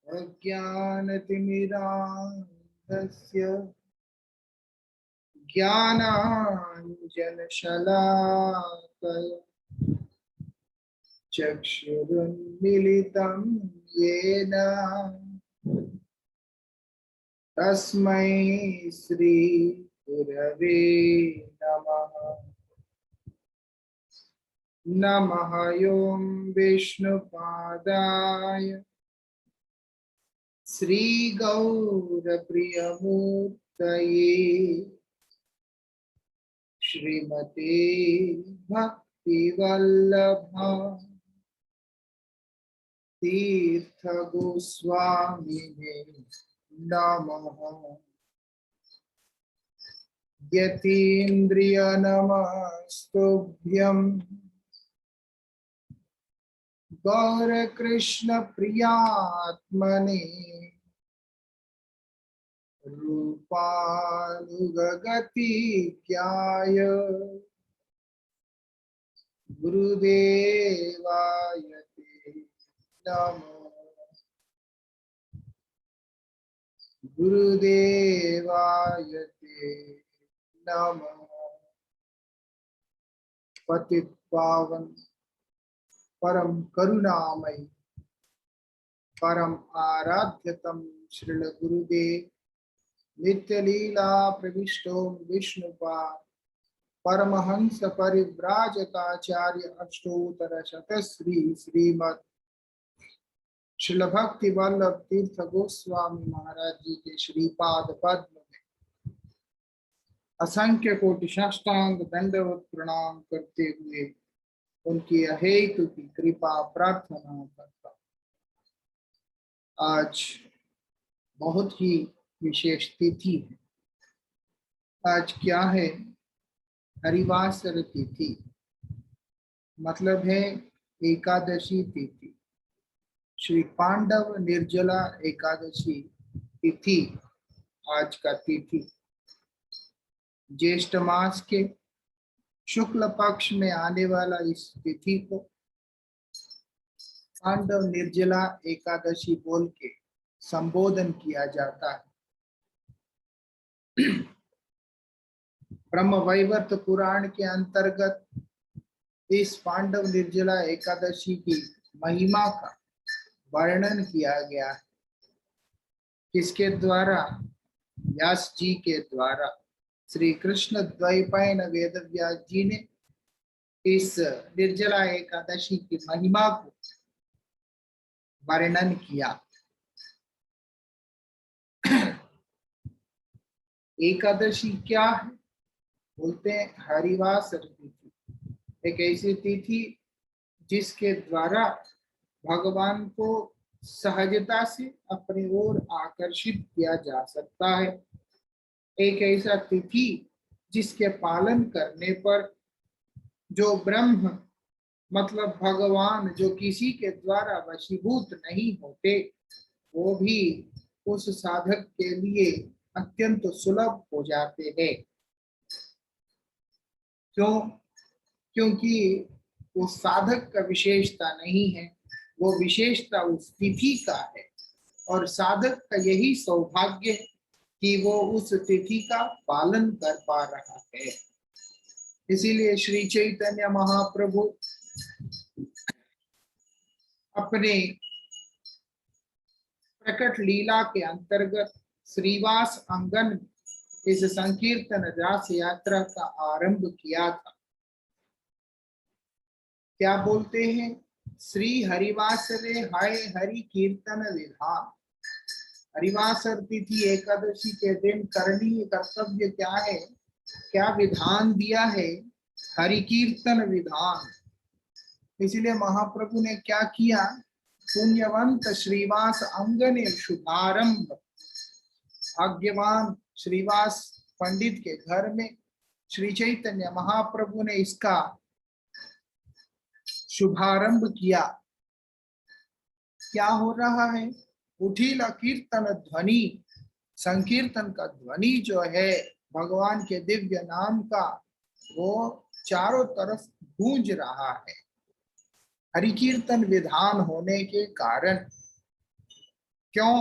अज्ञानतिमिरान्धस्य ज्ञानाञ्जनशलाकया चक्षुरुन्मीलितं येन तस्मै श्री गुरवे नमः। नमः ओं विष्णुपादाय श्रीगौरप्रियमूर्तये श्रीमते भक्तिवल्लभा तीर्थगोस्वामिने नमः। यतीन्द्रियनमस्तुभ्यं गौरकृष्ण प्रियात्मने रूपानुगतिज्ञाय गुरुदेवाय ते नमः। गुरुदेवाय ते नमः। पतित पावन परम करुणामय परम आराध्यतम श्रील गुरुदेव नित्य लीला प्रविष्टो विष्णुपाद परमहंस परिव्राजकाचार्य अष्टोत्तर शतश्री श्रीमद श्रील भक्ति वल्लभ तीर्थ गोस्वामी महाराज जी के श्रीपाद पद्म में असंख्य कोटि साष्टांग दंडवत प्रणाम करते हुए उनकी अहेतु की कृपा प्रार्थना करता। आज बहुत ही विशेष तिथि है। आज क्या है? हरिवासर तिथि, मतलब है एकादशी तिथि। श्री पांडव निर्जला एकादशी तिथि आज का तिथि। ज्येष्ठ मास के शुक्ल पक्ष में आने वाला इस तिथि को पांडव निर्जला एकादशी बोल के संबोधन किया जाता है। ब्रह्म वैवर्त पुराण के अंतर्गत इस पांडव निर्जला एकादशी की महिमा का वर्णन किया गया है। किसके द्वारा? व्यास जी के द्वारा। श्री कृष्ण द्वैपायन वेदव्यास जी ने इस निर्जला एकादशी की महिमा को वर्णन किया। एकादशी क्या है? बोलते हैं हरिवासर तिथि। एक ऐसी तिथि जिसके द्वारा भगवान को सहजता से अपनी ओर आकर्षित किया जा सकता है। एक ऐसा तिथि जिसके पालन करने पर जो ब्रह्म मतलब भगवान जो किसी के द्वारा वशीभूत नहीं होते, वो भी उस साधक के लिए अत्यंत सुलभ हो जाते हैं। क्यों? क्योंकि वो साधक का विशेषता नहीं है, वो विशेषता उस तिथि का है। और साधक का यही सौभाग्य है कि वो उस तिथि का पालन कर पा रहा है। इसीलिए श्री चैतन्य महाप्रभु अपने प्रकट लीला के अंतर्गत श्रीवास अंगन में इस संकीर्तन रास यात्रा का आरंभ किया था। क्या बोलते हैं? श्री हरिवासरे हाय हरि कीर्तन विधान। हरिवासर तिथि एकादशी के दिन करणीय कर्तव्य क्या है? क्या विधान दिया है? हरि कीर्तन विधान। इसलिए महाप्रभु ने क्या किया? पुण्यवंत श्रीवास अंगने शुभारंभ। भाग्यवान श्रीवास पंडित के घर में श्री चैतन्य महाप्रभु ने इसका शुभारंभ किया। क्या हो रहा है? उठीला कीर्तन ध्वनि, संकीर्तन का ध्वनि जो है भगवान के दिव्य नाम का, वो चारों तरफ गूंज रहा है। हरि कीर्तन विधान होने के कारण क्यों?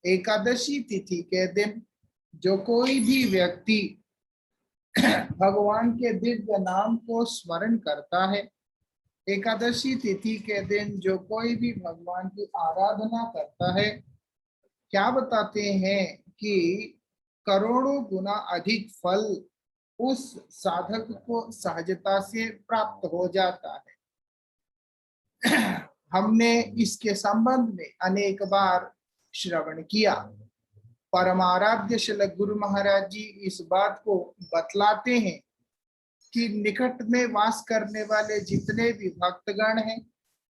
एकादशी तिथि के दिन जो कोई भी व्यक्ति भगवान के दिव्य नाम को स्मरण करता है, एकादशी तिथि के दिन जो कोई भी भगवान की आराधना करता है, क्या बताते हैं कि करोड़ों गुना अधिक फल उस साधक को सहजता से प्राप्त हो जाता है। हमने इसके संबंध में अनेक बार श्रवण किया। परमाराध्य श्री गुरु महाराज जी इस बात को बतलाते हैं कि निकट में वास करने वाले जितने भी भक्तगण हैं,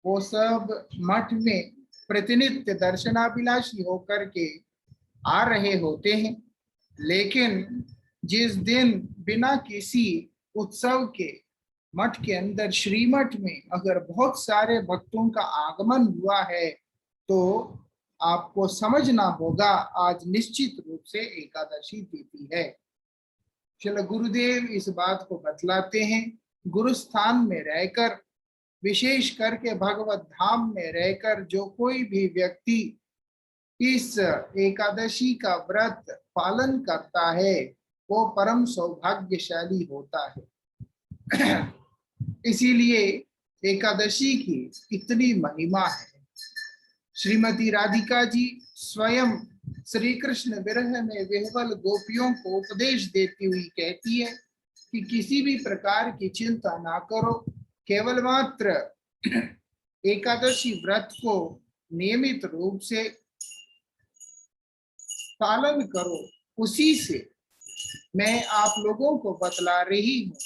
वो सब मठ में प्रतिनित्य दर्शनाभिलाषी होकर के आ रहे होते हैं, लेकिन जिस दिन बिना किसी उत्सव के मठ के अंदर श्रीमठ में अगर बहुत सारे भक्तों का आगमन हुआ है, तो आपको समझना होगा आज निश्चित रूप से एकादशी तिथि है। श्री गुरुदेव इस बात को बतलाते हैं, गुरु स्थान में रहकर, विशेष करके भगवत धाम में रहकर जो कोई भी व्यक्ति इस एकादशी का व्रत पालन करता है, वो परम सौभाग्यशाली होता है। इसीलिए एकादशी की इतनी महिमा है। श्रीमती राधिका जी स्वयं श्री कृष्ण विरह में विह्वल गोपियों को उपदेश देती हुई कहती है कि किसी भी प्रकार की चिंता ना करो, केवल मात्र एकादशी व्रत को नियमित रूप से पालन करो। उसी से मैं आप लोगों को बतला रही हूँ,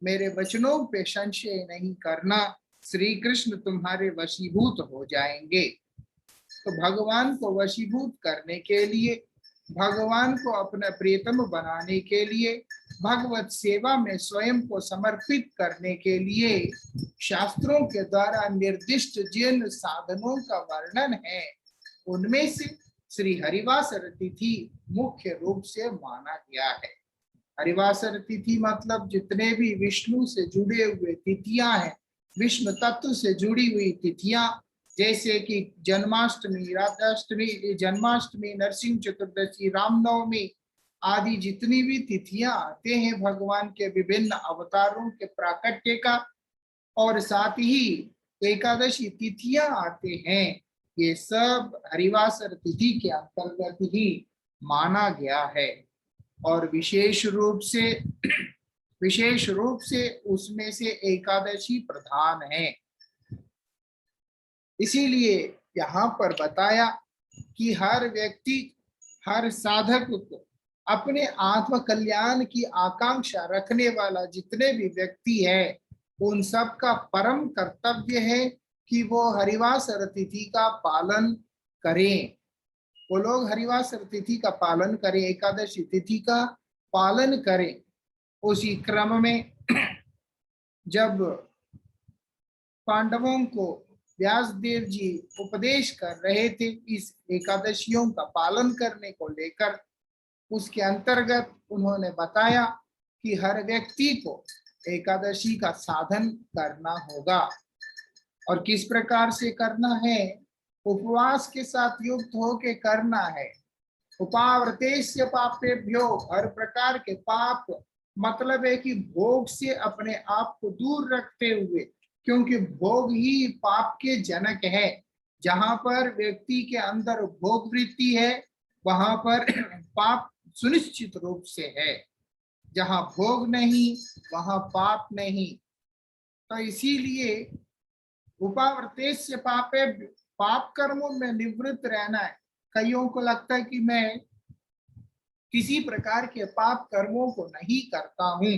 मेरे वचनों पे संशय नहीं करना, श्री कृष्ण तुम्हारे वशीभूत हो जाएंगे। तो भगवान को वशीभूत करने के लिए, भगवान को अपना प्रियतम बनाने के लिए, भगवत सेवा में स्वयं को समर्पित करने के लिए शास्त्रों के द्वारा निर्दिष्ट जिन साधनों का वर्णन है, उनमें से श्री हरिवासर तिथि मुख्य रूप से माना गया है। हरिवासर तिथि मतलब जितने भी विष्णु से जुड़े हुए तिथियां हैं, विष्णु तत्व से जुड़ी हुई तिथियां, जैसे कि जन्माष्टमी, राधाष्टमी, जन्माष्टमी, नरसिंह चतुर्दशी, रामनवमी आदि जितनी भी तिथियां आते हैं भगवान के विभिन्न अवतारों के प्राकट्य का, और साथ ही एकादशी तिथियां आते हैं, ये सब हरिवासर तिथि के अंतर्गत ही माना गया है। और विशेष रूप से उसमें से एकादशी प्रधान है। इसीलिए यहाँ पर बताया कि हर व्यक्ति, हर साधक को अपने आत्म कल्याण की आकांक्षा रखने वाला जितने भी व्यक्ति है, उन सब का परम कर्तव्य है कि वो हरिवासर तिथि का पालन करें। वो लोग हरिवासर तिथि का पालन करें, एकादशी तिथि का पालन करें। उसी क्रम में जब पांडवों को व्यासदेव जी उपदेश कर रहे थे इस एकादशियों का पालन करने को लेकर, उसके अंतर्गत उन्होंने बताया कि हर व्यक्ति को एकादशी का साधन करना होगा। और किस प्रकार से करना है? उपवास के साथ युक्त होके करना है। उपाव्रतेस्य पापेभ्यो, हर प्रकार के पाप मतलब है कि भोग से अपने आप को दूर रखते हुए, क्योंकि भोग ही पाप के जनक है। जहां पर व्यक्ति के अंदर भोग वृत्ति है, वहां पर पाप सुनिश्चित रूप से है। जहां भोग नहीं, वहां पाप नहीं। तो इसीलिए उपाव्रतेस्य पापे, पाप कर्मों में निवृत्त रहना है। कईयों को लगता है कि मैं किसी प्रकार के पाप कर्मों को नहीं करता हूं,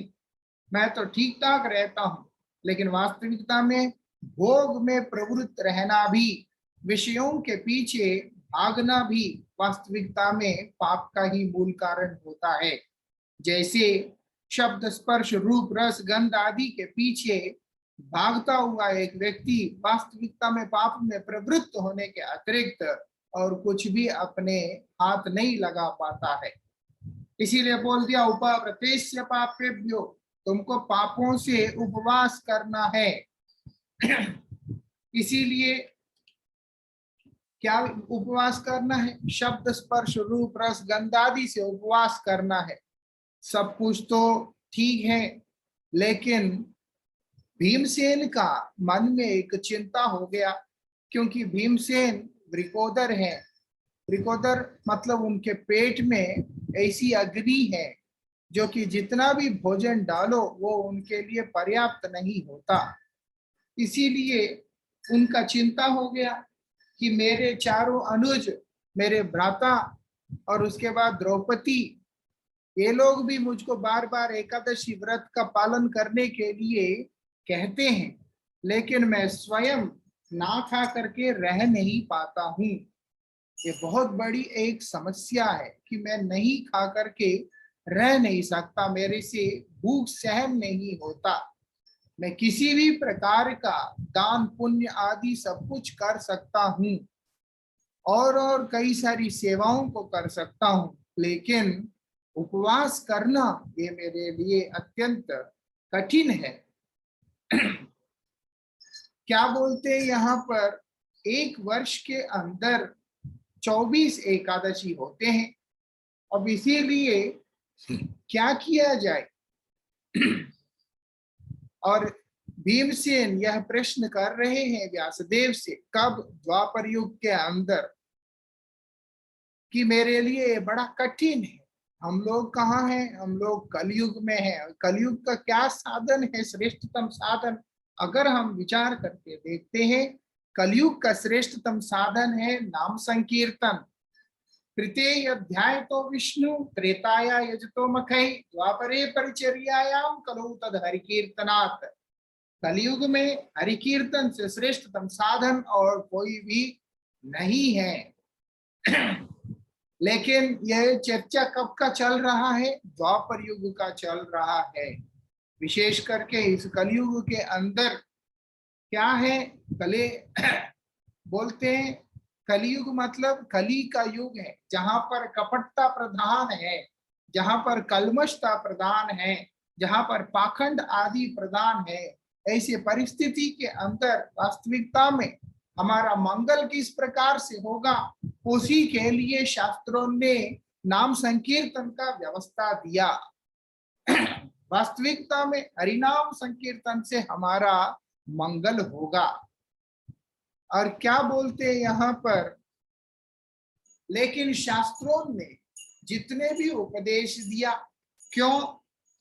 मैं तो ठीक ठाक रहता हूं, लेकिन वास्तविकता में भोग में प्रवृत्त रहना भी, विषयों के पीछे भागना भी वास्तविकता में पाप का ही मूल कारण होता है। जैसे शब्द, स्पर्श, रूप, रस, गंध आदि के पीछे भागता हुआ एक व्यक्ति वास्तविकता में पाप में प्रवृत्त होने के अतिरिक्त और कुछ भी अपने हाथ नहीं लगा पाता है। इसीलिए बोल दिया उपाव्रतेस्य पापेभ्यो, तुमको पापों से उपवास करना है। इसीलिए क्या उपवास करना है? शब्द स्पर्श रूप रस गंध आदि से उपवास करना है। सब कुछ तो ठीक है, लेकिन भीमसेन का मन में एक चिंता हो गया, क्योंकि भीमसेन वृकोदर है। वृकोदर मतलब उनके पेट में ऐसी अग्नि है जो कि जितना भी भोजन डालो वो उनके लिए पर्याप्त नहीं होता। इसीलिए उनका चिंता हो गया कि मेरे चारों अनुज, मेरे भ्राता और उसके बाद द्रौपदी, ये लोग भी मुझको बार बार एकादशी व्रत का पालन करने के लिए कहते हैं, लेकिन मैं स्वयं ना खा करके रह नहीं पाता हूँ। ये बहुत बड़ी एक समस्या है कि मैं नहीं खा करके रह नहीं सकता, मेरे से भूख सहन नहीं होता। मैं किसी भी प्रकार का दान पुण्य आदि सब कुछ कर सकता हूँ और कई सारी सेवाओं को कर सकता हूँ, लेकिन उपवास करना ये मेरे लिए अत्यंत कठिन है। क्या बोलते हैं यहाँ पर, एक वर्ष के अंदर 24 एकादशी होते हैं। अब इसीलिए क्या किया जाए? और भीमसेन यह प्रश्न कर रहे हैं व्यासदेव से, कब? द्वापर युग के अंदर, कि मेरे लिए बड़ा कठिन है। हम लोग कहाँ हैं? हम लोग कलयुग में हैं। कलयुग का क्या साधन है, श्रेष्ठतम साधन? अगर हम विचार करके देखते हैं, कलयुग का श्रेष्ठतम साधन है नाम संकीर्तन। तृतीय अध्याय तो विष्णु, त्रेताया यजतो मखै, द्वापरे परिचर्यायाम कलौ तद हरिकीर्तनात्। कलयुग में हरिकीर्तन से श्रेष्ठतम साधन और कोई भी नहीं है। लेकिन यह चर्चा कब का चल रहा है? द्वापर युग का चल रहा है। विशेष करके इस कलयुग के अंदर क्या है? कले बोलते हैं, कलयुग मतलब कली का युग है, जहां पर कपटता प्रधान है, जहां पर कलमशता प्रधान है, जहां पर पाखंड आदि प्रधान है। ऐसी परिस्थिति के अंदर वास्तविकता में हमारा मंगल किस प्रकार से होगा, उसी के लिए शास्त्रों ने नाम संकीर्तन का व्यवस्था दिया। वास्तविकता में हरिनाम संकीर्तन से हमारा मंगल होगा। और क्या बोलते हैं यहाँ पर, लेकिन शास्त्रों ने जितने भी उपदेश दिया, क्यों?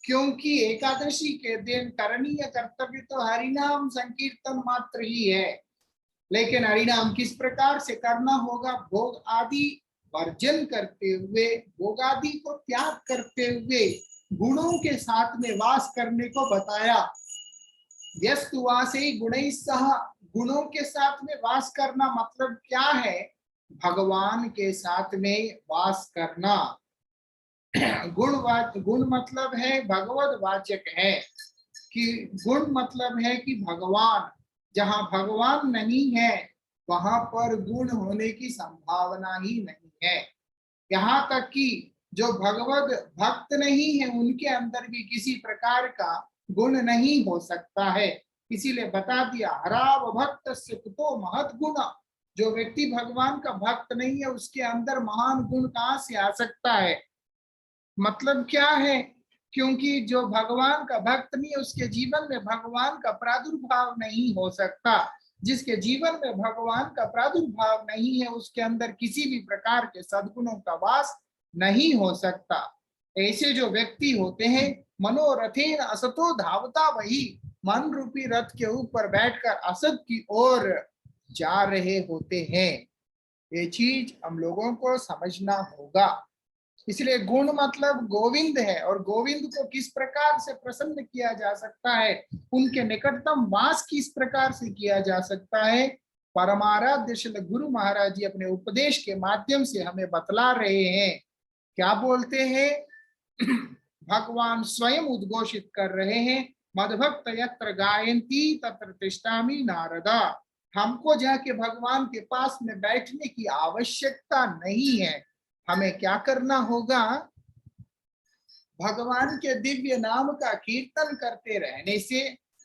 क्योंकि एकादशी के दिन करणीय कर्तव्य तो हरिनाम संकीर्तन मात्र ही है, लेकिन हरिनाम किस प्रकार से करना होगा? भोग आदि वर्जन करते हुए, भोग आदि को त्याग करते हुए गुणों के साथ में वास करने को बताया। यस्तु वासे गुणैः सह, गुणों के साथ में वास करना मतलब क्या है? भगवान के साथ में वास करना। गुण मतलब है भगवद वाचक है, कि गुण मतलब है कि भगवान, जहां भगवान नहीं है वहां पर गुण होने की संभावना ही नहीं है। यहाँ तक कि जो भगवद भक्त नहीं है उनके अंदर भी किसी प्रकार का गुण नहीं हो सकता है। इसीलिए बता दिया, हराव भक्त से कुतो महत गुण। जो व्यक्ति भगवान का भक्त नहीं है उसके अंदर महान गुण कहाँ से आ सकता है? मतलब क्या है? क्योंकि जो भगवान का भक्त नहीं है उसके जीवन में भगवान का प्रादुर्भाव नहीं हो सकता। जिसके जीवन में भगवान का प्रादुर्भाव नहीं है उसके अंदर किसी भी प्रकार के सद्गुणों का वास नहीं हो सकता। ऐसे जो व्यक्ति होते हैं, मनोरथेन असतो धावता, वही मन रूपी रथ के ऊपर बैठकर असत की ओर जा रहे होते हैं। ये चीज हम लोगों को समझना होगा। इसलिए गुण मतलब गोविंद है, और गोविंद को किस प्रकार से प्रसन्न किया जा सकता है, उनके निकटतम वास किस प्रकार से किया जा सकता है, परमाराध्य श्री गुरु महाराज जी अपने उपदेश के माध्यम से हमें बतला रहे हैं। क्या बोलते हैं? भगवान स्वयं उद्घोषित कर रहे हैं, मदभक्त यत्र गायन्ति तत्र तिष्ठामि नारदा। हमको जाके भगवान के पास में बैठने की आवश्यकता नहीं है। हमें क्या करना होगा? भगवान के दिव्य नाम का कीर्तन करते रहने से,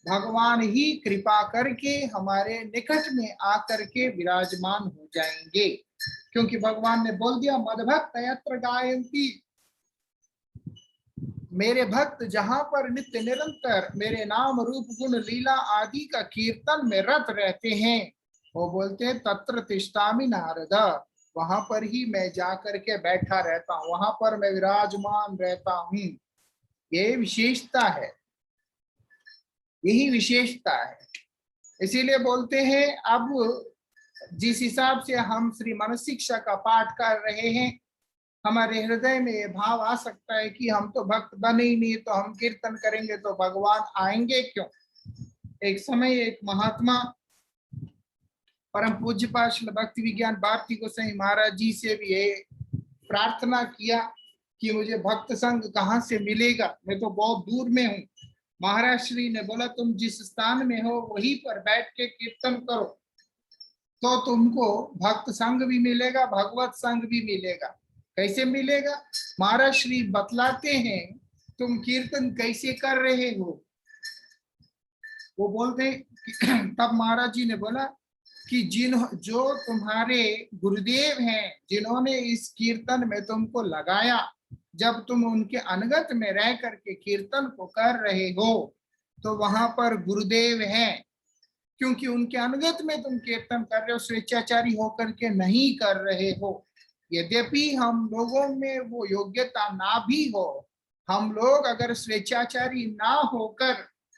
भगवान ही कृपा करके हमारे निकट में आकर के विराजमान हो जाएंगे, क्योंकि भगवान ने बोल दिया मदभक्त यत्र गायन्ति, मेरे भक्त जहां पर नित्य निरंतर मेरे नाम रूप गुण लीला आदि का कीर्तन में रत रहते हैं, वो बोलते हैं तत्र तिष्ठामि नारद, वहां पर ही मैं जाकर के बैठा रहता हूँ, वहां पर मैं विराजमान रहता हूँ। ये विशेषता है, यही विशेषता है। इसीलिए बोलते हैं अब जिस हिसाब से हम श्री मनुष्य शिक्षा का पाठ कर रहे हैं, हमारे हृदय में ये भाव आ सकता है कि हम तो भक्त बने ही नहीं, तो हम कीर्तन करेंगे तो भगवान आएंगे क्यों। एक समय एक महात्मा परम पूज्य श्री भक्ति विज्ञान भारती गोसाई महाराज जी से भी ये प्रार्थना किया कि मुझे भक्त संग कहाँ से मिलेगा, मैं तो बहुत दूर में हूँ। महाराज श्री ने बोला तुम जिस स्थान में हो वहीं पर बैठ के कीर्तन करो, तो तुमको भक्त संग भी मिलेगा, भगवत संग भी मिलेगा। कैसे मिलेगा? महाराज श्री बतलाते हैं तुम कीर्तन कैसे कर रहे हो। वो बोलते तब महाराज जी ने बोला कि जो तुम्हारे गुरुदेव हैं, जिन्होंने इस कीर्तन में तुमको लगाया, जब तुम उनके अनुगत में रह करके कीर्तन को कर रहे हो तो वहां पर गुरुदेव हैं, क्योंकि उनके अनुगत में तुम कीर्तन कर रहे हो, स्वेच्छाचारी होकर के नहीं कर रहे हो। यद्यपि हम लोगों में वो योग्यता ना भी हो, हम लोग अगर स्वेच्छाचारी ना होकर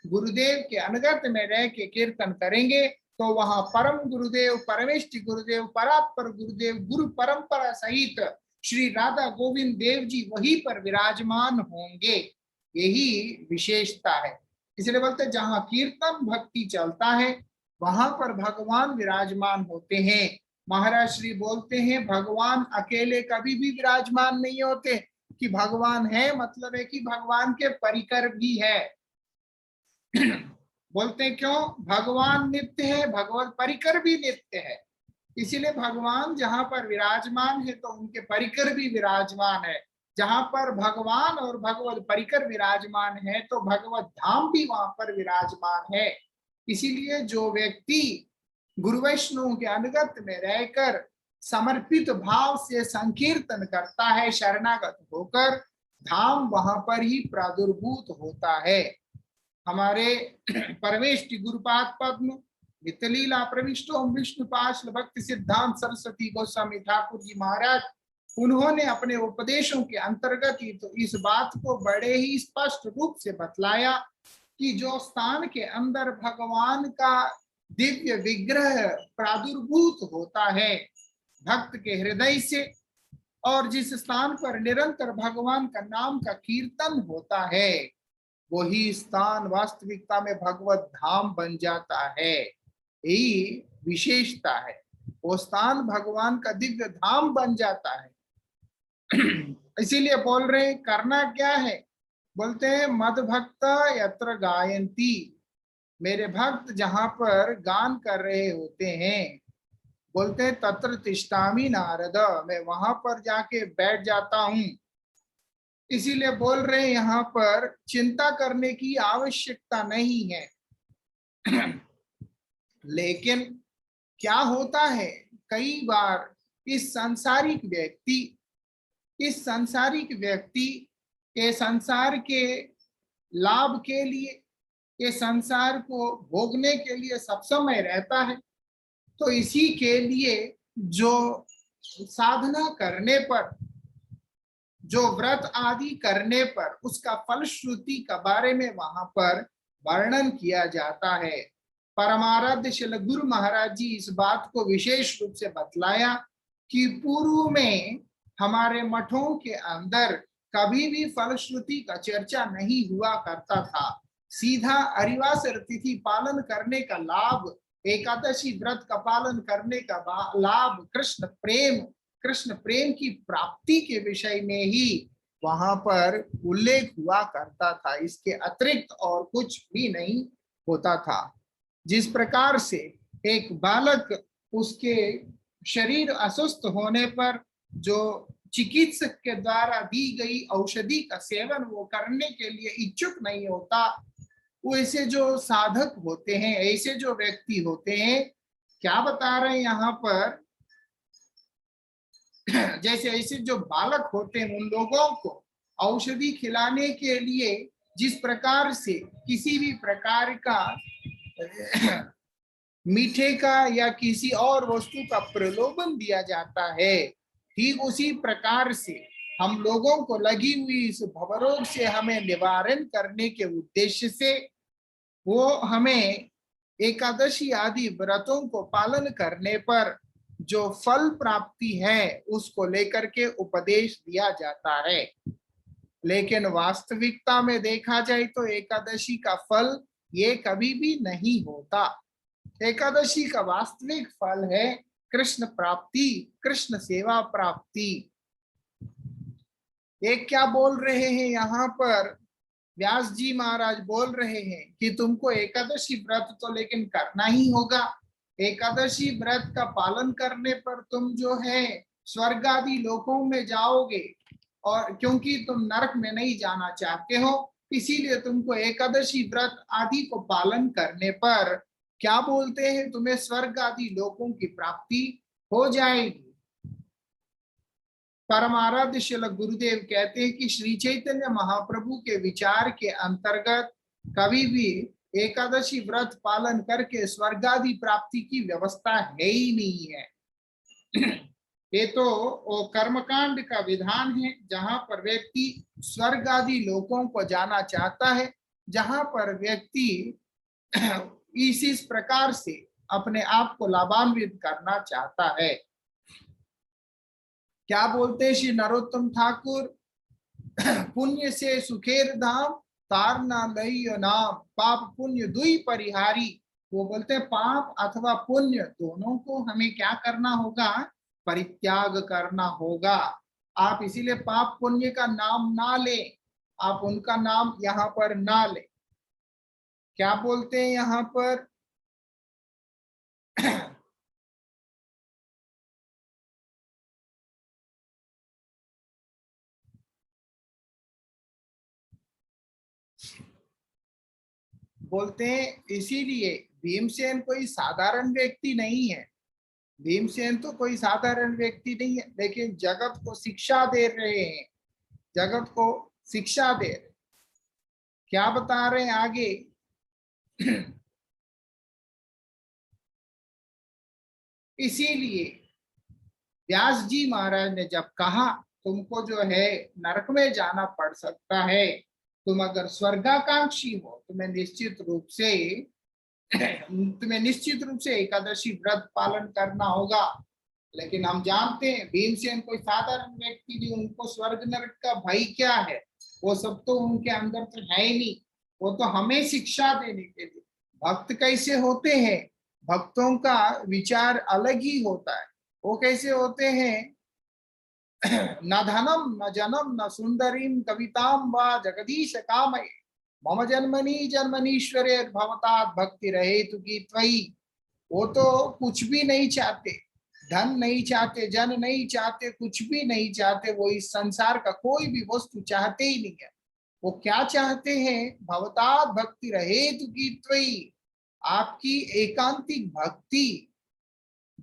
गुरुदेव के अनुगत में रह के कीर्तन करेंगे तो वहां परम गुरुदेव, परमेष्टि गुरुदेव, परात्पर गुरुदेव, गुरु परंपरा सहित श्री राधा गोविंद देव जी वहीं पर विराजमान होंगे। यही विशेषता है। इसलिए बोलते जहां कीर्तन भक्ति चलता है वहां पर भगवान विराजमान होते हैं। महाराज श्री बोलते हैं भगवान अकेले कभी भी विराजमान नहीं होते, कि भगवान है मतलब है कि भगवान के परिकर भी है। बोलते क्यों? भगवान नित्य है, भगवत परिकर भी नित्य है। इसीलिए भगवान जहां पर विराजमान है तो उनके परिकर भी विराजमान है। जहां पर भगवान और भगवत परिकर विराजमान है तो भगवत धाम भी वहां पर विराजमान है। इसीलिए जो व्यक्ति गुरु वैष्णव के अनुगत में रहकर समर्पित भाव से संकीर्तन करता है, शरणागत होकर, धाम वहां पर ही प्रादुर्भूत होता है। हमारे परमेष्टि गुरुपाद पद्म नित्यलीला प्रविष्टो विष्णुपाश भक्ति सिद्धांत सरस्वती गोस्वामी ठाकुर जी महाराज, उन्होंने अपने उपदेशों के अंतर्गत ही तो इस बात को बड़े ही स्पष्ट रूप से बतलाया कि जो स्थान के अंदर भगवान का दिव्य विग्रह प्रादुर्भूत होता है भक्त के हृदय से, और जिस स्थान पर निरंतर भगवान का नाम का कीर्तन होता है, वही स्थान वास्तविकता में भगवत धाम बन जाता है। यही विशेषता है, वो स्थान भगवान का दिव्य धाम बन जाता है। इसीलिए बोल रहे हैं करना क्या है? बोलते हैं मद भक्त यत्र गायन्ति, मेरे भक्त जहां पर गान कर रहे होते हैं, बोलते हैं तत्र तिष्ठामि नारद, मैं वहां पर जाके बैठ जाता हूं। इसीलिए बोल रहे हैं यहाँ पर चिंता करने की आवश्यकता नहीं है। लेकिन क्या होता है, कई बार इस सांसारिक व्यक्ति के संसार के लाभ के लिए, ये संसार को भोगने के लिए सब समय रहता है, तो इसी के लिए जो साधना करने पर, जो व्रत आदि करने पर उसका फलश्रुति के बारे में वहां पर वर्णन किया जाता है। परमाराध्य श्री गुरु महाराज जी इस बात को विशेष रूप से बतलाया कि पूर्व में हमारे मठों के अंदर कभी भी फलश्रुति का चर्चा नहीं हुआ करता था। सीधा अरिवासर तिथि पालन करने का लाभ, एकादशी व्रत का पालन करने का लाभ, कृष्ण प्रेम की प्राप्ति के विषय में ही वहां पर उल्लेख हुआ करता था। इसके अतिरिक्त और कुछ भी नहीं होता था। जिस प्रकार से एक बालक उसके शरीर अस्वस्थ होने पर जो चिकित्सक के द्वारा दी गई औषधि का सेवन वो करने के लिए इच्छुक नहीं होता, वैसे जो साधक होते हैं, ऐसे जो व्यक्ति होते हैं, क्या बता रहे हैं यहाँ पर, जैसे ऐसे जो बालक होते हैं उन लोगों को औषधि खिलाने के लिए जिस प्रकार से किसी भी प्रकार का मीठे का या किसी और वस्तु का प्रलोभन दिया जाता है, ठीक उसी प्रकार से हम लोगों को लगी हुई इस भवरोग से हमें निवारण करने के उद्देश्य से वो हमें एकादशी आदि व्रतों को पालन करने पर जो फल प्राप्ति है उसको लेकर के उपदेश दिया जाता है। लेकिन वास्तविकता में देखा जाए तो एकादशी का फल ये कभी भी नहीं होता। एकादशी का वास्तविक फल है कृष्ण प्राप्ति, कृष्ण सेवा प्राप्ति। एक क्या बोल रहे हैं यहाँ पर, व्यास जी महाराज बोल रहे हैं कि तुमको एकादशी व्रत तो लेकिन करना ही होगा। एकादशी व्रत का पालन करने पर तुम जो है स्वर्ग आदि लोकों में जाओगे, और क्योंकि तुम नरक में नहीं जाना चाहते हो, इसीलिए तुमको एकादशी व्रत आदि को पालन करने पर क्या बोलते हैं, तुम्हें स्वर्ग आदि लोकों की प्राप्ति हो जाएगी। परमाराध्य श्रील गुरुदेव कहते हैं कि श्री चैतन्य महाप्रभु के विचार के अंतर्गत कभी भी एकादशी व्रत पालन करके स्वर्ग आदि प्राप्ति की व्यवस्था है ही नहीं है। ये तो कर्मकांड का विधान है जहां पर व्यक्ति स्वर्ग आदि लोकों को जाना चाहता है, जहां पर व्यक्ति इस प्रकार से अपने आप को लाभान्वित करना चाहता है। क्या बोलते हैं श्री नरोत्तम ठाकुर, पुण्य से सुखेर धाम तारना लई नाम, पाप पुण्य दुई परिहारी। वो बोलते हैं पाप अथवा पुण्य दोनों को हमें क्या करना होगा, परित्याग करना होगा। आप इसीलिए पाप पुण्य का नाम ना ले, आप उनका नाम यहाँ पर ना ले। क्या बोलते हैं यहाँ पर बोलते हैं इसीलिए भीमसेन कोई साधारण व्यक्ति नहीं है। भीमसेन तो कोई साधारण व्यक्ति नहीं है, लेकिन जगत को शिक्षा दे रहे हैं, जगत को शिक्षा दे रहे। क्या बता रहे हैं आगे इसीलिए व्यास जी महाराज ने जब कहा तुमको जो है नरक में जाना पड़ सकता है, तुम अगर स्वर्गाकांक्षी हो तुम्हें निश्चित रूप से एकादशी व्रत पालन करना होगा। लेकिन हम जानते हैं भीमसेन कोई साधारण व्यक्ति नहीं, उनको स्वर्ग नरक का भय क्या है, वो सब तो उनके अंदर तो है ही नहीं। वो तो हमें शिक्षा देने के लिए, भक्त कैसे होते हैं, भक्तों का विचार अलग ही होता है। वो कैसे होते हैं, न धनम न जनम न सुंदरीम कविताम व जगदीश कामये, मम जन्मनि जन्मनीश्वरे भवतात भक्ति रहे तुकी त्वयि। वो तो कुछ भी नहीं चाहते, धन नहीं चाहते, जन नहीं चाहते, कुछ भी नहीं चाहते। वो इस संसार का कोई भी वस्तु चाहते ही नहीं है। वो क्या चाहते हैं, भवतात भक्ति रहे तुकी त्वयि, आपकी एकांतिक भक्ति।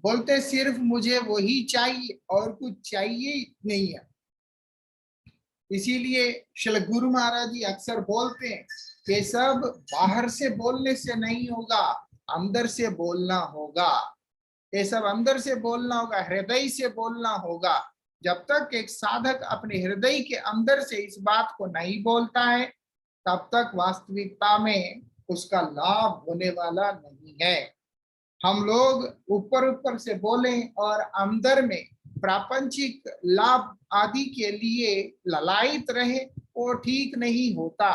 बोलते सिर्फ मुझे वही चाहिए और कुछ चाहिए नहीं है। इसीलिए श्री गुरु महाराज जी अक्सर बोलते हैं कि सब बाहर से बोलने से नहीं होगा, अंदर से बोलना होगा। ये सब अंदर से बोलना होगा, हृदय से बोलना होगा। जब तक एक साधक अपने हृदय के अंदर से इस बात को नहीं बोलता है, तब तक वास्तविकता में उसका लाभ होने वाला नहीं है। हम लोग ऊपर ऊपर से बोलें और अंदर में प्रापंचिक लाभ आदि के लिए ललायित रहे, वो ठीक नहीं होता।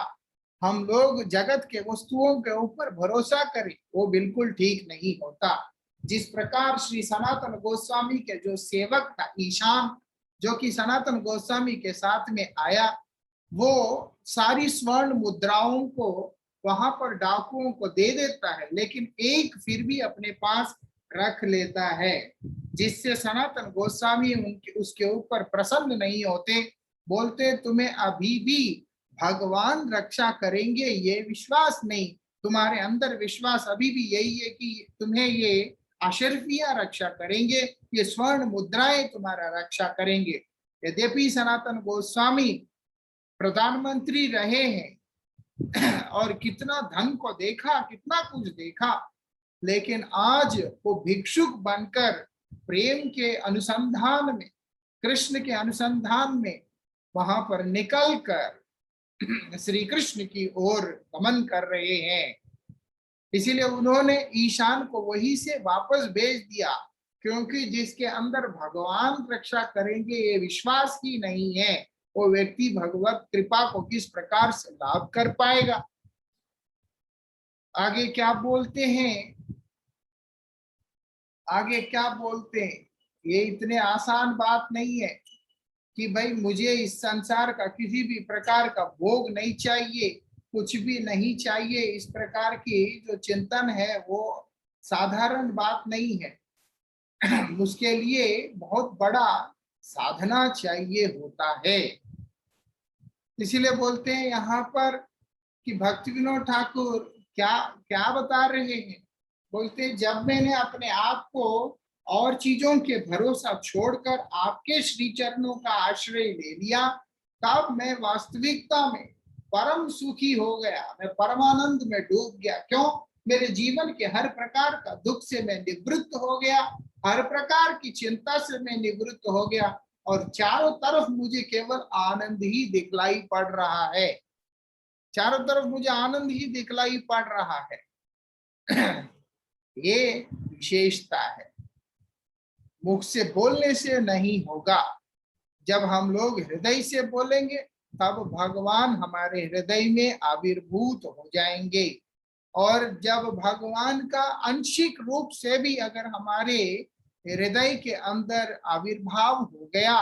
हम लोग जगत के वस्तुओं के ऊपर भरोसा करें, वो बिल्कुल ठीक नहीं होता। जिस प्रकार श्री सनातन गोस्वामी के जो सेवक था ईशान, जो कि सनातन गोस्वामी के साथ में आया, वो सारी स्वर्ण मुद्राओं को वहां पर डाकुओं को दे देता है, लेकिन एक फिर भी अपने पास रख लेता है, जिससे सनातन गोस्वामी उसके ऊपर प्रसन्न नहीं होते। बोलते तुम्हें अभी भी भगवान रक्षा करेंगे ये विश्वास नहीं, तुम्हारे अंदर विश्वास अभी भी यही है कि तुम्हें ये अशर्फियां रक्षा करेंगे, ये स्वर्ण मुद्राएं तुम्हारा रक्षा करेंगे। यद्यपि सनातन गोस्वामी प्रधानमंत्री रहे हैं और कितना धन को देखा, कितना कुछ देखा, लेकिन आज वो भिक्षुक बनकर प्रेम के अनुसंधान में, कृष्ण के अनुसंधान में वहां पर निकल कर श्री कृष्ण की ओर गमन कर रहे हैं। इसीलिए उन्होंने ईशान को वही से वापस भेज दिया, क्योंकि जिसके अंदर भगवान रक्षा करेंगे ये विश्वास ही नहीं है, वो व्यक्ति भगवत कृपा को किस प्रकार से लाभ कर पाएगा। आगे क्या बोलते हैं, आगे क्या बोलते हैं, ये इतने आसान बात नहीं है कि भाई मुझे इस संसार का किसी भी प्रकार का भोग नहीं चाहिए, कुछ भी नहीं चाहिए, इस प्रकार की जो चिंतन है वो साधारण बात नहीं है। उसके लिए बहुत बड़ा साधना चाहिए होता है। इसीलिए बोलते हैं यहाँ पर कि भक्ति विनोद ठाकुर क्या क्या बता रहे हैं, बोलते जब मैंने अपने आप को और चीजों के भरोसा छोड़कर आपके श्री चरणों का आश्रय ले लिया, तब मैं वास्तविकता में परम सुखी हो गया, मैं परमानंद में डूब गया। क्यों? मेरे जीवन के हर प्रकार का दुख से मैं निवृत्त हो गया, हर प्रकार की चिंता से मैं निवृत्त हो गया, और चारों तरफ मुझे केवल आनंद ही दिखलाई पड़ रहा है, चारों तरफ मुझे आनंद ही दिखलाई पड़ रहा है। ये विशेषता है, मुख से बोलने से नहीं होगा। जब हम लोग हृदय से बोलेंगे तब भगवान हमारे हृदय में आविर्भूत हो जाएंगे, और जब भगवान का आंशिक रूप से भी अगर हमारे हृदय के अंदर आविर्भाव हो गया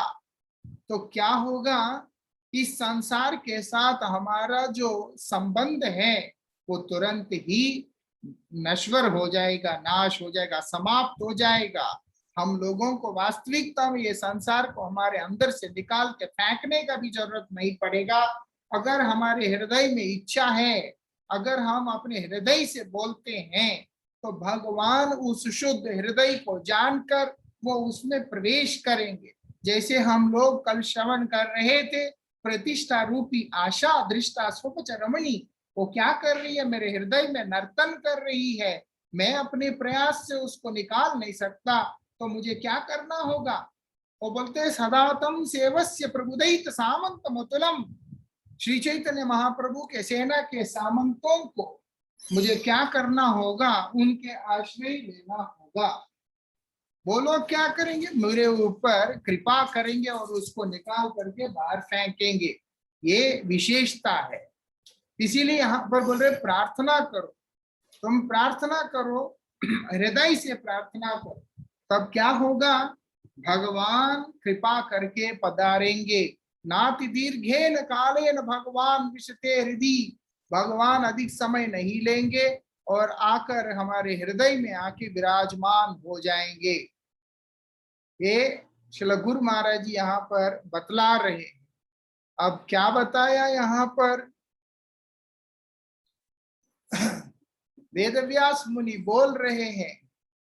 तो क्या होगा, इस संसार के साथ हमारा जो संबंध है वो तुरंत ही नश्वर हो जाएगा, नाश हो जाएगा, समाप्त हो जाएगा। हम लोगों को वास्तविकता में ये संसार को हमारे अंदर से निकाल के फेंकने का भी जरूरत नहीं पड़ेगा। अगर हमारे हृदय में इच्छा है, अगर हम अपने हृदय से बोलते हैं, तो भगवान उस शुद्ध हृदय को जानकर वो उसमें प्रवेश करेंगे। जैसे हम लोग कल श्रवण कर रहे थे, प्रतिष्ठा रूपी आशा दृष्टा स्वपच रमणी, वो क्या कर रही है, मेरे हृदय में नर्तन कर रही है, मैं अपने प्रयास से उसको निकाल नहीं सकता, तो मुझे क्या करना होगा। वो बोलते हैं सदातम सेवस्य प्रबुदित सामंत मतुलम, श्री चैतन्य महाप्रभु के सेना के सामंतों को मुझे क्या करना होगा, उनके आश्रय लेना होगा। वो लोग क्या करेंगे, मेरे ऊपर कृपा करेंगे और उसको निकाल करके बाहर फेंकेंगे। ये विशेषता है। इसीलिए यहाँ पर बोल रहे प्रार्थना करो, तुम प्रार्थना करो, हृदय से प्रार्थना करो, तब क्या होगा, भगवान कृपा करके पधारेंगे। नाति दीर्घेन कालेन भगवान विशते हृदय, भगवान अधिक समय नहीं लेंगे और आकर हमारे हृदय में आके विराजमान हो जाएंगे। ये श्रील गुरु महाराज जी यहाँ पर बतला रहे। अब क्या बताया यहाँ पर, वेदव्यास मुनि बोल रहे हैं,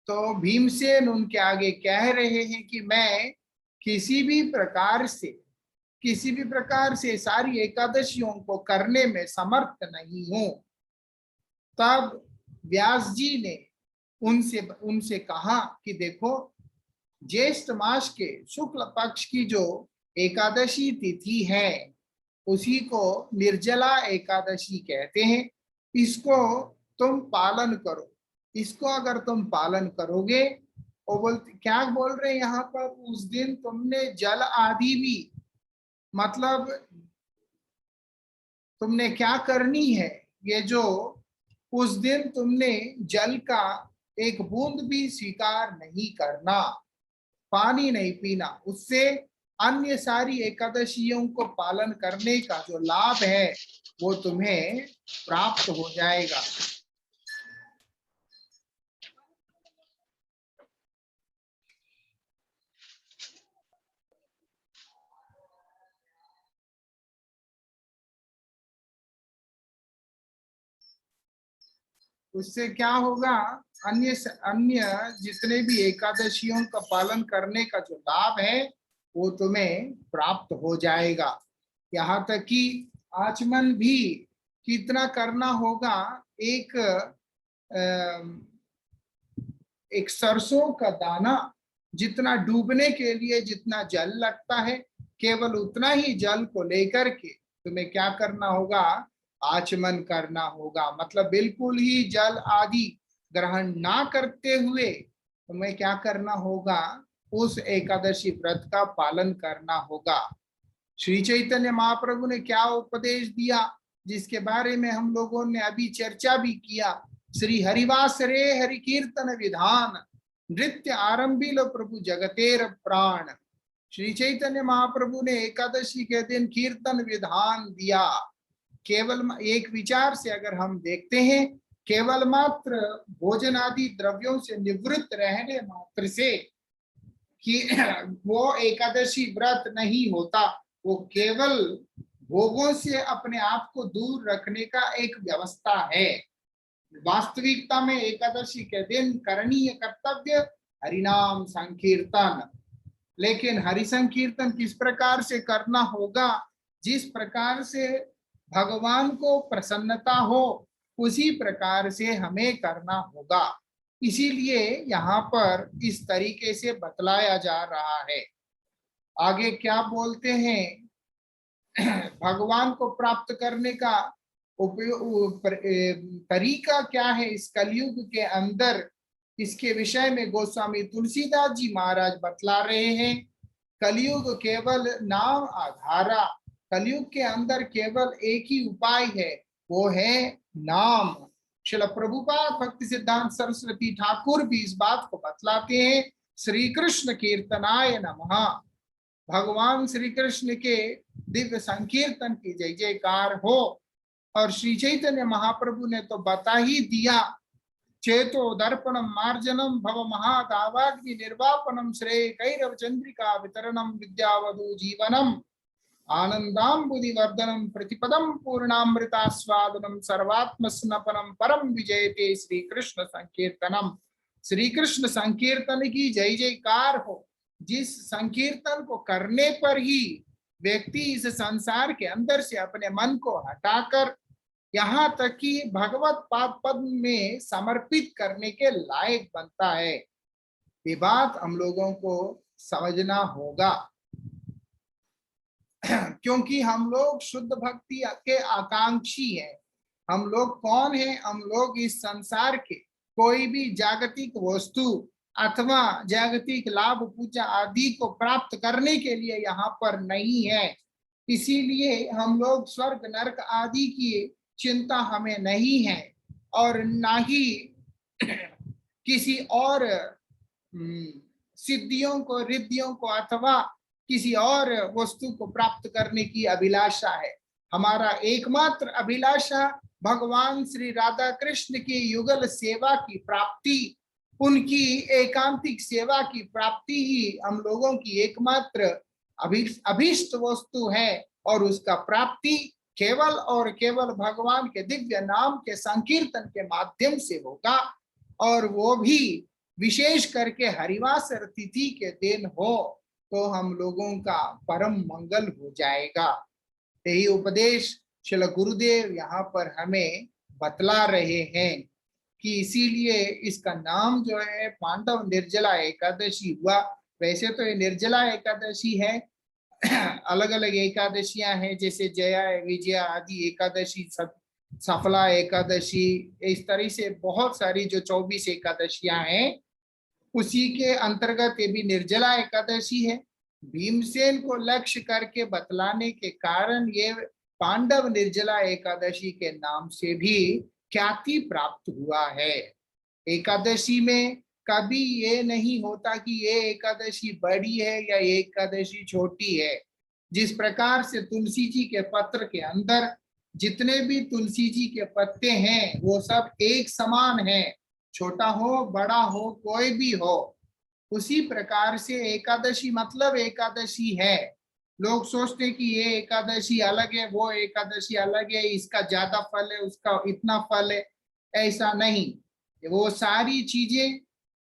तो भीमसेन उनके आगे कह रहे हैं कि मैं किसी भी प्रकार से सारी एकादशियों को करने में समर्थ नहीं हूं। तब व्यास जी ने उनसे उनसे कहा कि देखो, ज्येष्ठ मास के शुक्ल पक्ष की जो एकादशी तिथि है उसी को निर्जला एकादशी कहते हैं, इसको तुम पालन करो। इसको अगर तुम पालन करोगे, और बोलते क्या बोल रहे हैं यहाँ पर, उस दिन तुमने जल आदि भी, मतलब तुमने क्या करनी है, ये जो उस दिन तुमने जल का एक बूंद भी स्वीकार नहीं करना, पानी नहीं पीना, उससे अन्य सारी एकादशियों को पालन करने का जो लाभ है वो तुम्हें प्राप्त हो जाएगा। उससे क्या होगा, अन्य अन्य जितने भी एकादशियों का पालन करने का जो लाभ है वो तुम्हें प्राप्त हो जाएगा। यहाँ तक कि आचमन भी कितना करना होगा, एक एक सरसों का दाना जितना डूबने के लिए जितना जल लगता है, केवल उतना ही जल को लेकर के तुम्हें क्या करना होगा, आचमन करना होगा। मतलब बिल्कुल ही जल आदि ग्रहण ना करते हुए तुम्हें क्या करना होगा, उस एकादशी व्रत का पालन करना होगा। श्री चैतन्य महाप्रभु ने क्या उपदेश दिया, जिसके बारे में हम लोगों ने अभी चर्चा भी किया। श्री हरिवास रे हरि कीर्तन विधान, नृत्य आरंभिलो प्रभु जगतेर प्राण। श्री चैतन्य महाप्रभु ने एकादशी के दिन कीर्तन विधान दिया। केवल एक विचार से अगर हम देखते हैं, केवल मात्र भोजन आदि द्रव्यों से निवृत्त रहने मात्र से कि वो एकादशी व्रत नहीं होता, वो केवल भोगों से अपने आप को दूर रखने का एक व्यवस्था है। वास्तविकता में एकादशी के दिन करणीय कर्तव्य हरिनाम संकीर्तन। लेकिन हरि संकीर्तन किस प्रकार से करना होगा, जिस प्रकार से भगवान को प्रसन्नता हो उसी प्रकार से हमें करना होगा। इसीलिए यहाँ पर इस तरीके से बतलाया जा रहा है। आगे क्या बोलते हैं, भगवान को प्राप्त करने का तरीका क्या है इस कलयुग के अंदर, इसके विषय में गोस्वामी तुलसीदास जी महाराज बतला रहे हैं। कलयुग केवल नाम आधारा, कलयुग के अंदर केवल एक ही उपाय है, वो है नाम। श्रील प्रभुपाद भक्ति सिद्धांत सरस्वती ठाकुर भी इस बात को बतलाते हैं, श्री कृष्ण कीर्तनाय नमः। भगवान श्री कृष्ण के दिव्य संकीर्तन की जय जयकार हो। और श्री चैतन्य महाप्रभु ने तो बता ही दिया, चेतो दर्पणम मार्जनम भव महादावाग्नि निर्वापनम श्रेय कैरव चंद्रिका वितरणम विद्यावधु जीवनम आनंदाम्बुधि वर्धनम प्रतिपदम पूर्णामृतास्वादनम सर्वात्म स्नपनम परम विजयते श्री कृष्ण संकीर्तनम। श्री कृष्ण संकीर्तन की जय जयकार हो, जिस संकीर्तन को करने पर ही व्यक्ति इस संसार के अंदर से अपने मन को हटाकर यहाँ तक कि भगवत पाद पद में समर्पित करने के लायक बनता है। ये बात हम लोगों को समझना होगा, क्योंकि हम लोग शुद्ध भक्ति के आकांक्षी हैं। हम लोग कौन हैं, हम लोग इस संसार के कोई भी जागतिक वस्तु अथवा जागतिक लाभ पूजा आदि को प्राप्त करने के लिए यहाँ पर नहीं है। इसीलिए हम लोग स्वर्ग नरक आदि की चिंता हमें नहीं है, और ना ही किसी और सिद्धियों को रिद्धियों को अथवा किसी और वस्तु को प्राप्त करने की अभिलाषा है। हमारा एकमात्र अभिलाषा भगवान श्री राधा कृष्ण की युगल सेवा की प्राप्ति, उनकी एकांतिक सेवा की प्राप्ति ही हम लोगों की एकमात्र अभीष्ट वस्तु है। और उसका प्राप्ति केवल और केवल भगवान के दिव्य नाम के संकीर्तन के माध्यम से होगा, और वो भी विशेष करके हरिवासर तिथि के दिन हो तो हम लोगों का परम मंगल हो जाएगा। यही उपदेश श्रील गुरुदेव यहाँ पर हमें बतला रहे हैं कि इसीलिए इसका नाम जो है पांडव निर्जला एकादशी हुआ। वैसे तो ये निर्जला एकादशी है, अलग अलग एकादशियां हैं जैसे जया विजया आदि एकादशी, सफला एकादशी, इस तरह से बहुत सारी जो 24 एकादशियां हैं उसी के अंतर्गत ये भी निर्जला एकादशी है। भीमसेन को लक्ष्य करके बतलाने के कारण ये पांडव निर्जला एकादशी के नाम से भी ख्याति प्राप्त हुआ है। एकादशी में कभी ये नहीं होता कि ये एकादशी बड़ी है या ये एकादशी छोटी है। जिस प्रकार से तुलसी जी के पत्र के अंदर जितने भी तुलसी जी के पत्ते हैं वो सब एक समान है, छोटा हो बड़ा हो कोई भी हो। उसी प्रकार से एकादशी मतलब एकादशी है। लोग सोचते कि ये एकादशी अलग है, वो एकादशी अलग है, इसका ज्यादा फल है, उसका इतना फल है। ऐसा नहीं, वो सारी चीजें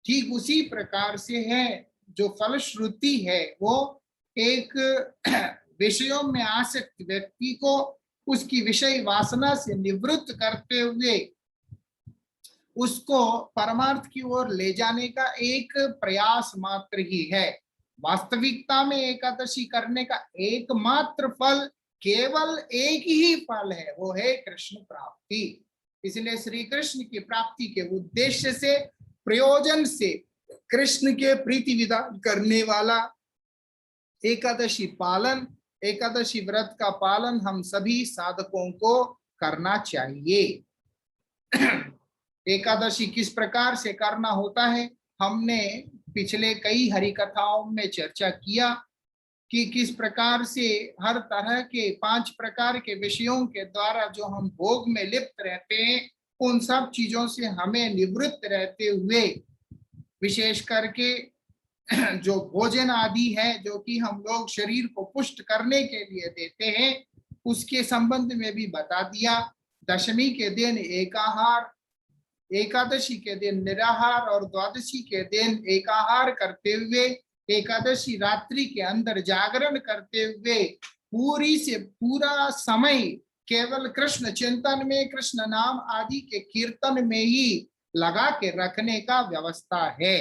ठीक उसी प्रकार से है। जो फलश्रुति है वो एक विषयों में आसक्त व्यक्ति को उसकी विषय वासना से निवृत्त करते हुए उसको परमार्थ की ओर ले जाने का एक प्रयास मात्र ही है। वास्तविकता में एकादशी करने का एकमात्र फल केवल एक ही फल है, वो है कृष्ण प्राप्ति। इसलिए श्री कृष्ण की प्राप्ति के उद्देश्य से, प्रयोजन से कृष्ण के प्रीति विधान करने वाला एकादशी पालन, एकादशी व्रत का पालन हम सभी साधकों को करना चाहिए। एकादशी किस प्रकार से करना होता है, हमने पिछले कई हरि कथाओं में चर्चा किया कि किस प्रकार से हर तरह के 5 प्रकार के विषयों के द्वारा जो हम भोग में लिप्त रहते हैं, उन सब चीजों से हमें निवृत्त रहते हुए, विशेष करके जो भोजन आदि है जो कि हम लोग शरीर को पुष्ट करने के लिए देते हैं, उसके संबंध में भी बता दिया। दशमी के दिन एकाहार, एकादशी के दिन निराहार और द्वादशी के दिन एकाहार करते हुए, एकादशी रात्रि के अंदर जागरण करते हुए पूरी से पूरा समय केवल कृष्ण चिंतन में, कृष्ण नाम आदि के कीर्तन में ही लगा के रखने का व्यवस्था है।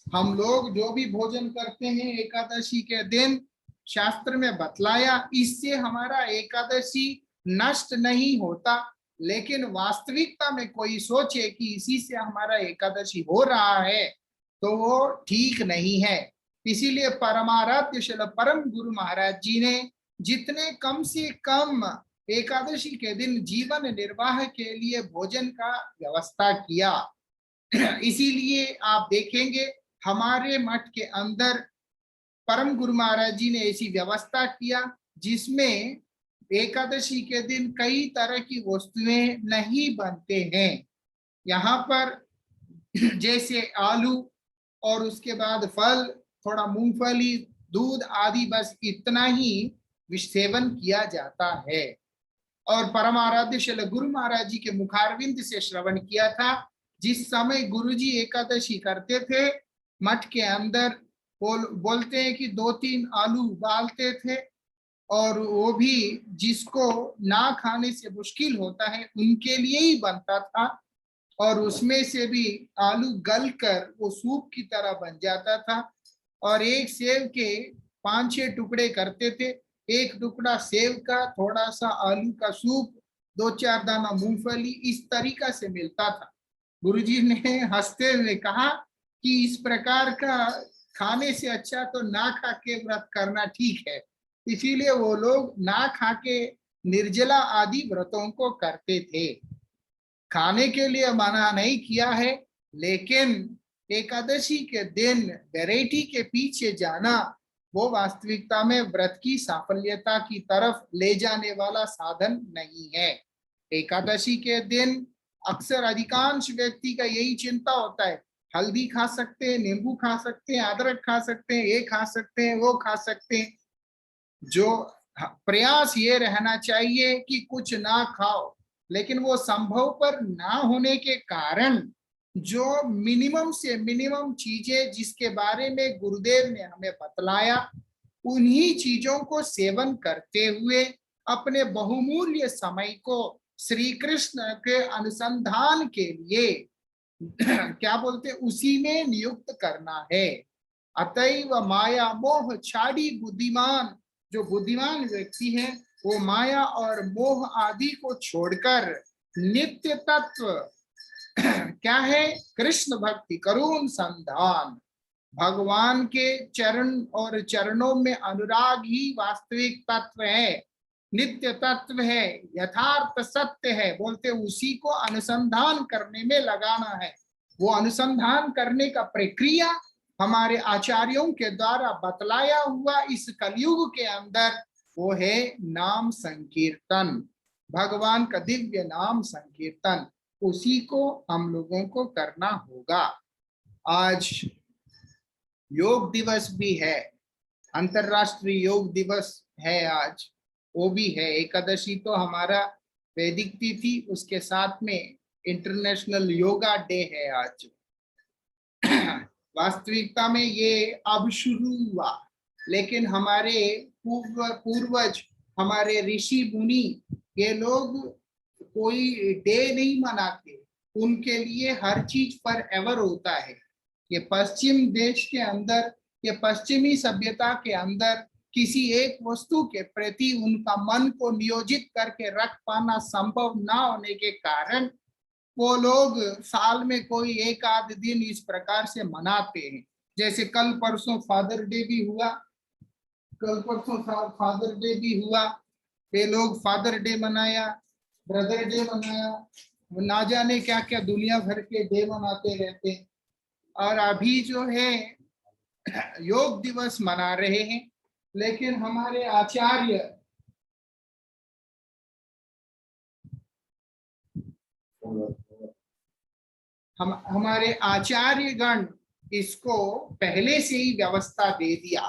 हम लोग जो भी भोजन करते हैं एकादशी के दिन, शास्त्र में बतलाया, इससे हमारा एकादशी नष्ट नहीं होता। लेकिन वास्तविकता में कोई सोचे कि इसी से हमारा एकादशी हो रहा है, तो वो ठीक नहीं है। इसीलिए परमाराध्य श्रील परम गुरु महाराज जी ने जितने कम से कम एकादशी के दिन जीवन निर्वाह के लिए भोजन का व्यवस्था किया। इसीलिए आप देखेंगे हमारे मठ के अंदर परम गुरु महाराज जी ने ऐसी व्यवस्था किया जिसमें एकादशी के दिन कई तरह की वस्तुएं नहीं बनते हैं। यहाँ पर जैसे आलू और उसके बाद फल, थोड़ा मूंगफली, दूध आदि, बस इतना ही सेवन किया जाता है। और परम आराध्य श्री गुरु महाराज जी के मुखारविंद से श्रवण किया था, जिस समय गुरुजी एकादशी करते थे, मठ के अंदर बोलते हैं कि 2-3 आलू उबालते थे, और वो भी जिसको ना खाने से मुश्किल होता है उनके लिए ही बनता था, और उसमें से भी आलू गलकर वो सूप की तरह बन जाता था। और एक सेव के 5-6 टुकड़े करते थे, एक टुकड़ा सेव का, थोड़ा सा आलू का सूप, 2-4 दाना मूंगफली, इस तरीका से मिलता था। गुरुजी ने हंसते हुए कहा कि इस प्रकार का खाने से अच्छा तो ना खा के व्रत करना ठीक है। इसीलिए वो लोग ना खा के निर्जला आदि व्रतों को करते थे। खाने के लिए मना नहीं किया है, लेकिन एकादशी के दिन वैरायटी के पीछे जाना वो वास्तविकता में व्रत की साफल्यता की तरफ ले जाने वाला साधन नहीं है। एकादशी के दिन अक्सर अधिकांश व्यक्ति का यही चिंता होता है, हल्दी खा सकते हैं, नींबू खा सकते हैं, अदरक खा सकते हैं, ये खा सकते हैं, वो खा सकते हैं। जो प्रयास ये रहना चाहिए कि कुछ ना खाओ, लेकिन वो संभव पर ना होने के कारण जो मिनिमम से मिनिमम चीजें जिसके बारे में गुरुदेव ने हमें बतलाया, उन्हीं चीजों को सेवन करते हुए अपने बहुमूल्य समय को श्री कृष्ण के अनुसंधान के लिए क्या बोलते, उसी में नियुक्त करना है। अतएव माया मोह छाड़ी बुद्धिमान, जो बुद्धिमान व्यक्ति है वो माया और मोह आदि को छोड़कर नित्य तत्व क्या है, कृष्ण भक्ति करुण संधान, भगवान के चरण और चरणों में अनुराग ही वास्तविक तत्व है, नित्य तत्व है, यथार्थ सत्य है। बोलते उसी को अनुसंधान करने में लगाना है। वो अनुसंधान करने का प्रक्रिया हमारे आचार्यों के द्वारा बतलाया हुआ इस कलयुग के अंदर वो है नाम संकीर्तन, भगवान का दिव्य नाम संकीर्तन, उसी को हम लोगों को करना होगा। आज योग दिवस भी है, अंतरराष्ट्रीय योग दिवस है आज, वो भी है। एकादशी तो हमारा वैदिक तिथि, उसके साथ में इंटरनेशनल योगा डे है आज। वास्तविकता में ये अब शुरू हुआ, लेकिन हमारे पूर्वज, हमारे ऋषि मुनि, ये लोग कोई डे नहीं मनाते। उनके लिए हर चीज पर एवर होता है। ये पश्चिम देश के अंदर, ये पश्चिमी सभ्यता के अंदर किसी एक वस्तु के प्रति उनका मन को नियोजित करके रख पाना संभव ना होने के कारण वो लोग साल में कोई एक आध दिन इस प्रकार से मनाते हैं। जैसे कल परसों फादर डे भी हुआ, फादर डे भी हुआ। ये लोग फादर डे मनाया, ब्रदर डे मनाया, ना जाने क्या क्या दुनिया भर के डे मनाते रहते हैं। और अभी जो है योग दिवस मना रहे हैं, लेकिन हमारे आचार्य हमारे आचार्यगण इसको पहले से ही व्यवस्था दे दिया।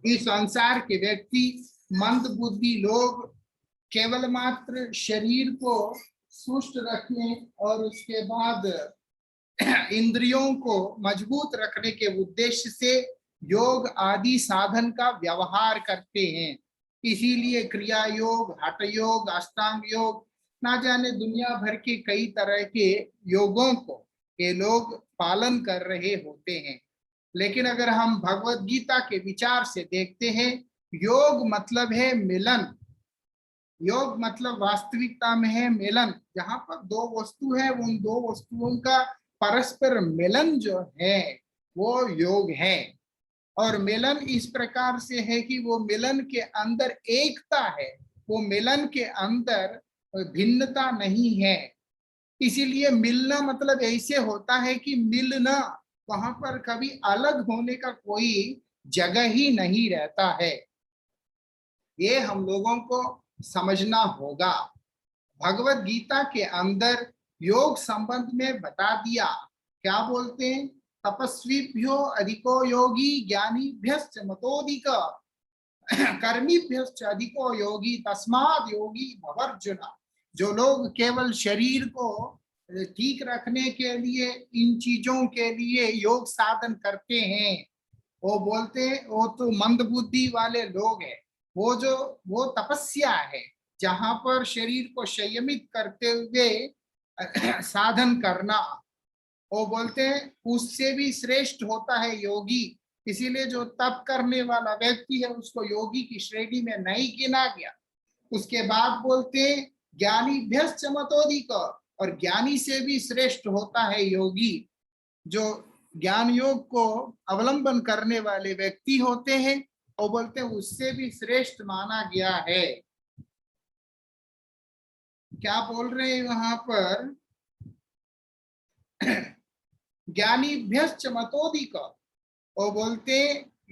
इस संसार के व्यक्ति, मंद बुद्धि लोग केवल मात्र शरीर को सुष्ट रखने और उसके बाद इंद्रियों को मजबूत रखने के उद्देश्य से योग आदि साधन का व्यवहार करते हैं। इसीलिए क्रिया योग, हठ योग, अष्टांग योग, ना जाने दुनिया भर के कई तरह के योगों को ये लोग पालन कर रहे होते हैं। लेकिन अगर हम भगवत गीता के विचार से देखते हैं, योग मतलब है मिलन। योग मतलब वास्तविकता में है मिलन। जहां पर दो वस्तु है, उन दो वस्तुओं का परस्पर मिलन जो है वो योग है। और मिलन इस प्रकार से है कि वो मिलन के अंदर एकता है, वो मिलन के अंदर भिन्नता नहीं है। इसीलिए मिलना मतलब ऐसे होता है कि मिलना, वहां पर कभी अलग होने का कोई जगह ही नहीं रहता है। ये हम लोगों को समझना होगा। भगवत गीता के अंदर योग संबंध में बता दिया। क्या बोलते हैं? तपस्वीभ्यो अधिको योगी ज्ञानीभ्यश्च मतोधिक कर्मीभ्यश्च अधिको योगी तस्माद् योगी भवार्जुन। जो लोग केवल शरीर को ठीक रखने के लिए, इन चीजों के लिए योग साधन करते हैं, वो बोलते हैं वो तो मंद बुद्धि वाले लोग हैं। वो तपस्या है, जहां पर शरीर को संयमित करते हुए साधन करना, वो बोलते हैं उससे भी श्रेष्ठ होता है योगी। इसीलिए जो तप करने वाला व्यक्ति है उसको योगी की श्रेणी में नहीं गिना गया। उसके बाद बोलते हैं ज्ञानी भ्यश्च मतोधिक, और ज्ञानी से भी श्रेष्ठ होता है योगी। जो ज्ञान योग को अवलंबन करने वाले व्यक्ति होते हैं, वो बोलते हैं उससे भी श्रेष्ठ माना गया है। क्या बोल रहे हैं वहां पर? ज्ञानीभ्यश्च मतोधिक, वो बोलते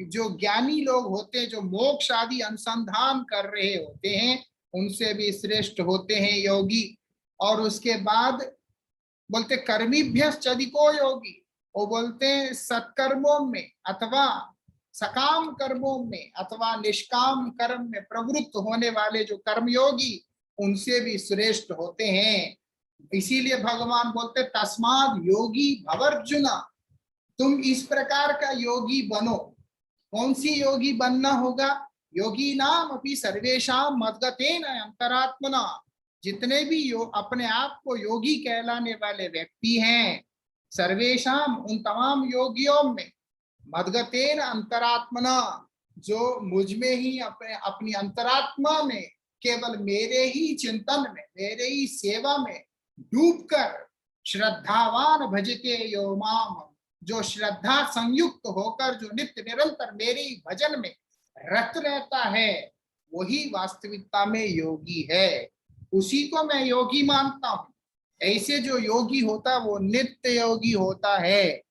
जो ज्ञानी लोग होते हैं, जो मोक्ष आदि अनुसंधान कर रहे होते हैं, उनसे भी श्रेष्ठ होते हैं योगी। और उसके बाद बोलते कर्मीभ्यश्च अधिको योगी, वो बोलते हैं सत्कर्मों में अथवा सकाम कर्मों में अथवा निष्काम कर्म में प्रवृत्त होने वाले जो कर्मयोगी, उनसे भी श्रेष्ठ होते हैं। इसीलिए भगवान बोलते तस्माद् योगी भवार्जुन, तुम इस प्रकार का योगी बनो। कौन सी योगी बनना होगा? योगी नाम अपनी सर्वेशाम मद्गतेन अंतरात्मना, जितने भी अपने आप को योगी कहलाने वाले व्यक्ति हैं, सर्वेशाम उन तमाम योगियों में, मद्गतेन अंतरात्मना, जो मुझ में ही अपनी अंतरात्मा में केवल मेरे ही चिंतन में, मेरे ही सेवा में डूबकर श्रद्धावान भजते यो माम, जो श्रद्धा संयुक्त होकर जो नित्य निरंतर मेरे ही भजन में रत रहता है, वही वास्तविकता में योगी है। उसी को मैं योगी मानता हूं। ऐसे जो योगी होता वो नित्य योगी होता है।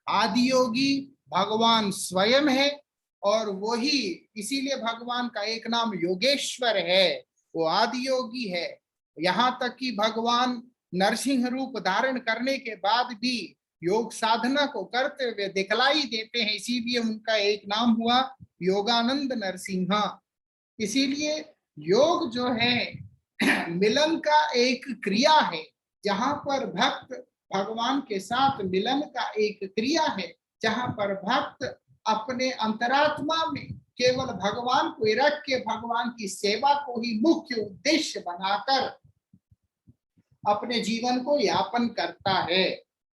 आदि योगी भगवान स्वयं है, और वही इसीलिए भगवान का एक नाम योगेश्वर है, वो आदि योगी है। यहाँ तक कि भगवान नरसिंह रूप धारण करने के बाद भी योग साधना को करते हुए दिखलाई देते हैं, इसीलिए उनका एक नाम हुआ योगानंद नरसिंह। इसीलिए योग जो है मिलन का एक क्रिया है, जहां पर भक्त भगवान के साथ मिलन का एक क्रिया है, जहां पर भक्त अपने अंतरात्मा में केवल भगवान को रख के भगवान की सेवा को ही मुख्य उद्देश्य बनाकर अपने जीवन को यापन करता है।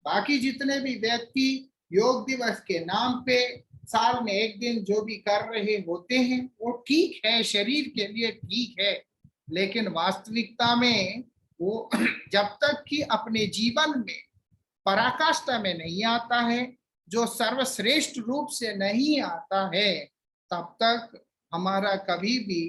बाकी जितने भी व्यक्ति योग दिवस के नाम पे साल में एक दिन जो भी कर रहे होते हैं वो ठीक है, शरीर के लिए ठीक है, लेकिन वास्तविकता में वो जब तक कि अपने जीवन में पराकाष्ठा में नहीं आता है, जो सर्वश्रेष्ठ रूप से नहीं आता है, तब तक हमारा कभी भी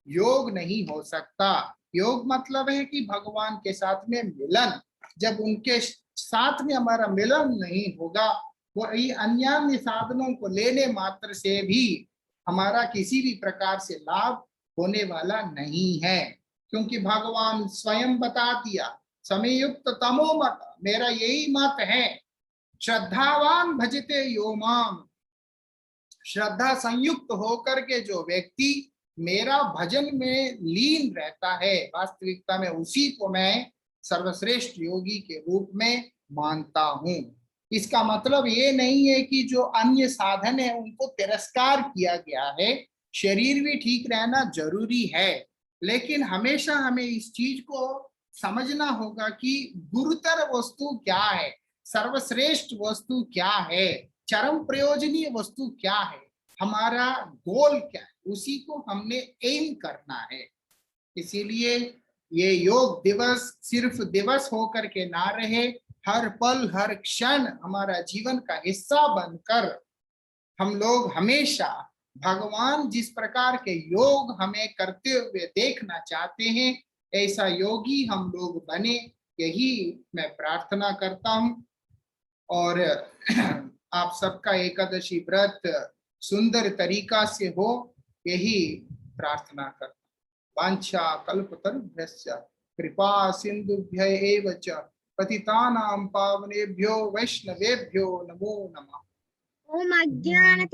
योग नहीं हो सकता। योग मतलब है कि भगवान के साथ में मिलन। जब उनके साथ में हमारा मिलन नहीं होगा, वही अन्य साधनों को लेने मात्र से भी हमारा किसी भी प्रकार से लाभ होने वाला नहीं है, क्योंकि भगवान स्वयं बता दिया, समयुक्त तमो मत, मेरा यही मत है, श्रद्धावान भजते यो माम, श्रद्धा संयुक्त होकर के जो व्यक्ति मेरा भजन में लीन रहता है, वास्तविकता में उसी को मैं सर्वश्रेष्ठ योगी के रूप में मानता हूं। इसका मतलब ये नहीं है कि जो अन्य साधन है उनको तिरस्कार किया गया है। शरीर भी ठीक रहना जरूरी है, लेकिन हमेशा हमें इस चीज को समझना होगा कि गुरुतर वस्तु क्या है, सर्वश्रेष्ठ वस्तु क्या है, चरम प्रयोजनीय वस्तु क्या है, हमारा गोल क्या है, उसी को हमने एम करना है। इसीलिए ये योग दिवस सिर्फ दिवस होकर के ना रहे, हर पल हर क्षण हमारा जीवन का हिस्सा बनकर हम लोग हमेशा भगवान जिस प्रकार के योग हमें करते हुए देखना चाहते हैं, ऐसा योगी हम लोग बने, यही मैं प्रार्थना करता हूं। और आप सबका एकादशी व्रत सुंदर तरीका से हो, यही प्रार्थना करता। वांछा कल्पतरुभ्यश्च कृपा सिंधुभ्य एव च पतितानां पावनेभ्यो वैष्णवेभ्यो नमो नमः। ओम अज्ञान